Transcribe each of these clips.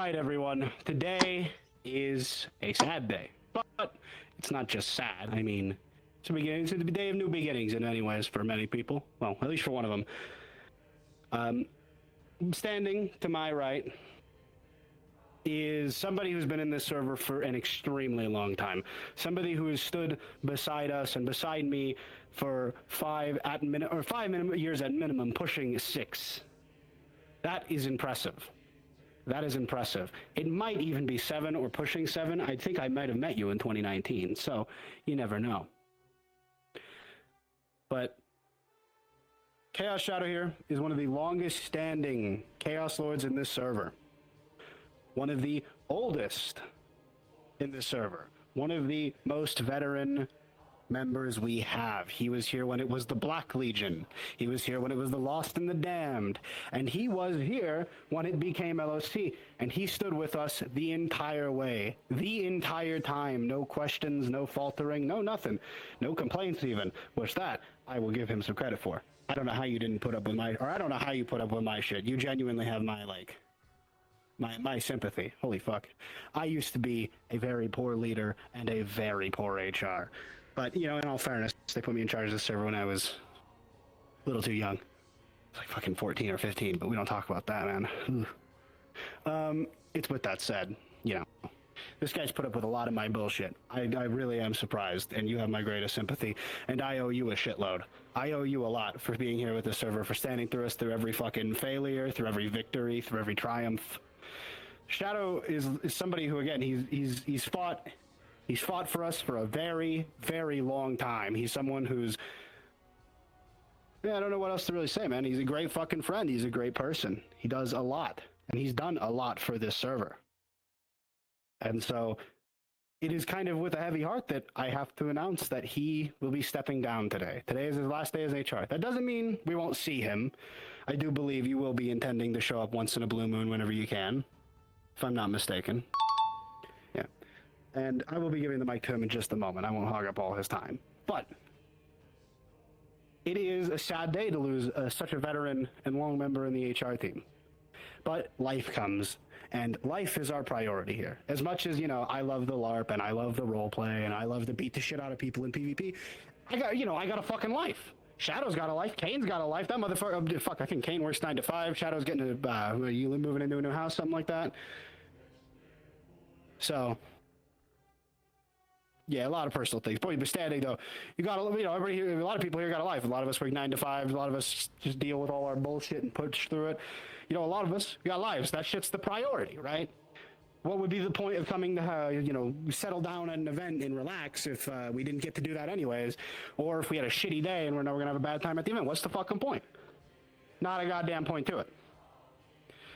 right, everyone. Today is a sad day, but it's not just sad. I mean, it's a day of new beginnings in many ways for many people. Well, at least for one of them. Standing to my right is somebody who's been in this server for an extremely long time. Somebody who has stood beside us and beside me for 5 years at minimum, pushing 6. That is impressive. That is impressive. It might even be 7 or pushing 7. I think I might have met you in 2019, so you never know. But Chaos Shadow here is one of the longest standing Chaos Lords in this server. One of the oldest in this server. One of the most veteran members we have. He was here when it was the Black Legion. He was here when it was the Lost and the Damned. And he was here when it became LOC. And he stood with us the entire way. The entire time. No questions, no faltering, no nothing. No complaints even. Which that, I will give him some credit for. I don't know how you didn't put up with my, or I don't know how you put up with my shit. You genuinely have my, my sympathy. Holy fuck. I used to be a very poor leader and a very poor HR. But, you know, in all fairness, they put me in charge of the server when I was a little too young. Like fucking 14 or 15, but we don't talk about that, man. It's with that said, you know, this guy's put up with a lot of my bullshit. I really am surprised, and you have my greatest sympathy, and I owe you a shitload. I owe you a lot for being here with the server, for standing through us through every fucking failure, through every victory, through every triumph. Shadow is somebody who, again, he's fought for us for a very, very long time. He's someone who's, yeah, I don't know what else to really say, man. He's a great fucking friend. He's a great person. He does a lot, and he's done a lot for this server. And so it is kind of with a heavy heart that I have to announce that he will be stepping down today. Today is his last day as HR. That doesn't mean we won't see him. I do believe you will be intending to show up once in a blue moon whenever you can, if I'm not mistaken. Yeah. And I will be giving the mic to him in just a moment. I won't hog up all his time. But it is a sad day to lose such a veteran and long member in the HR team. But life comes, and life is our priority here. As much as, you know, I love the LARP, and I love the roleplay, and I love to beat the shit out of people in PvP, I got a fucking life. Shadow's got a life. Kane's got a life. That motherfucker, fuck, I think Kane works 9 to 5. Shadow's getting you moving into a new house, something like that. So, yeah, a lot of personal things. But standing though, you got everybody here. A lot of people here got a life. A lot of us work 9 to 5. A lot of us just deal with all our bullshit and push through it. You know, a lot of us got lives. That shit's the priority, right? What would be the point of coming to, settle down at an event and relax if we didn't get to do that anyways? Or if we had a shitty day and we're never gonna have a bad time at the event? What's the fucking point? Not a goddamn point to it.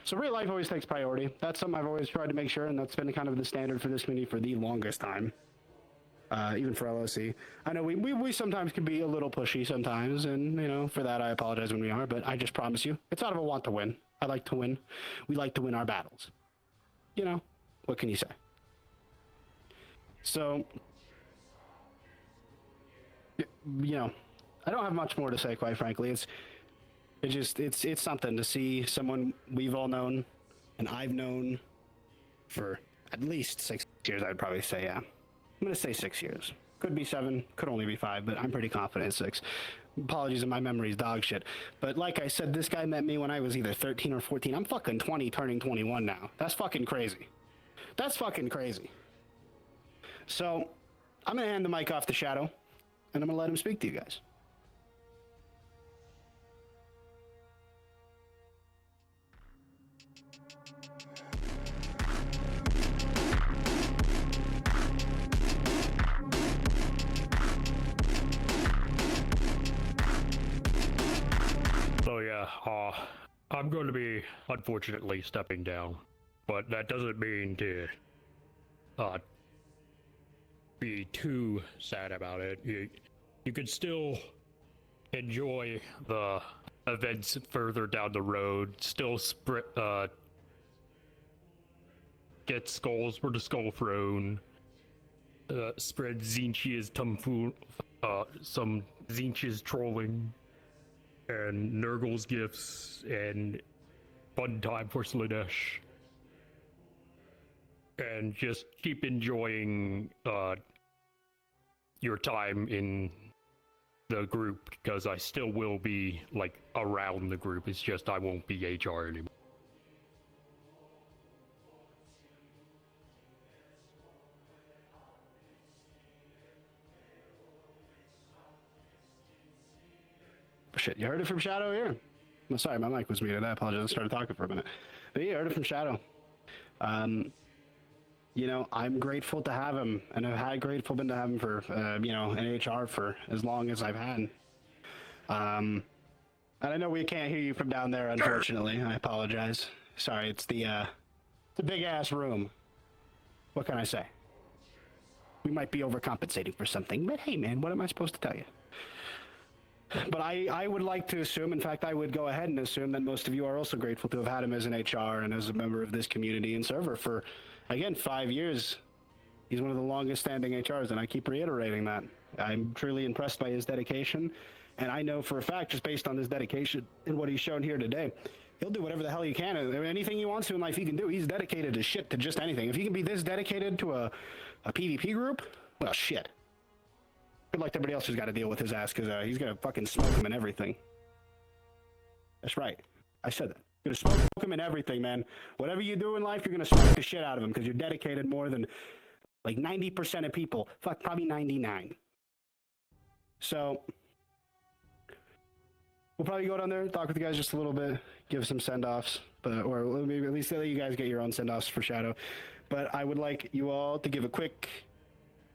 So real life always takes priority. That's something I've always tried to make sure, and that's been kind of the standard for this community for the longest time. Even for LOC. I know we sometimes can be a little pushy sometimes, and, you know, for that I apologize when we are, but I just promise you, it's out of a want to win. I like to win. We like to win our battles. You know, what can you say? So, you know, I don't have much more to say, quite frankly. It's something to see someone we've all known, and I've known for at least 6 years, I'd probably say, yeah. I'm going to say 6 years. Could be 7, could only be 5, but I'm pretty confident in 6. Apologies if my memory's dog shit. But like I said, this guy met me when I was either 13 or 14. I'm fucking 20, turning 21 now. That's fucking crazy. That's fucking crazy. So, I'm going to hand the mic off to Shadow, and I'm going to let him speak to you guys. So yeah, I'm going to be, unfortunately, stepping down, but that doesn't mean to be too sad about it. You could still enjoy the events further down the road, still get skulls for the Skull Throne, spread Zinchi's some Zinchi's trolling, and Nurgle's gifts, and fun time for Slanesh. and just keep enjoying your time in the group, because I still will be like around the group. It's just I won't be HR anymore. Shit, you heard it from Shadow here. I'm sorry, my mic was muted. I apologize. I started talking for a minute. But you heard it from Shadow. You know, I'm grateful to have him, and I've grateful been to have him for, you know, in HR for as long as I've had. And I know we can't hear you from down there, unfortunately. I apologize. Sorry, it's a big ass room. What can I say? We might be overcompensating for something, but hey, man, what am I supposed to tell you? But I would like to assume, in fact, I would go ahead and assume that most of you are also grateful to have had him as an HR and as a member of this community and server for, again, 5 years. He's one of the longest standing HRs, and I keep reiterating that. I'm truly impressed by his dedication, and I know for a fact, just based on his dedication and what he's shown here today, he'll do whatever the hell he can. Anything he wants to in life, he can do. He's dedicated as shit to just anything. If he can be this dedicated to a PvP group, well, shit. Good luck to everybody else who's got to deal with his ass, because he's going to fucking smoke him and everything. That's right. I said that. You're going to smoke him and everything, man. Whatever you do in life, you're going to smoke the shit out of him, because you're dedicated more than, like, 90% of people. Fuck, probably 99. So, we'll probably go down there, talk with you guys just a little bit, give some send-offs, or maybe at least let you guys get your own send-offs for Shadow. But I would like you all to give a quick,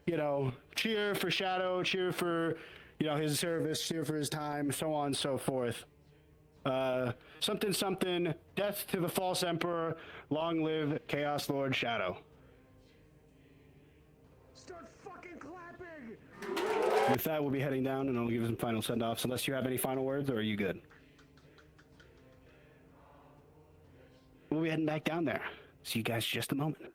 you know, cheer for Shadow, cheer for, you know, his service, cheer for his time, so on and so forth. Something, something, death to the false emperor, long live Chaos Lord Shadow. Start fucking clapping! With that, we'll be heading down, and I'll give you some final send-offs, unless you have any final words, or are you good? We'll be heading back down there. See you guys in just a moment.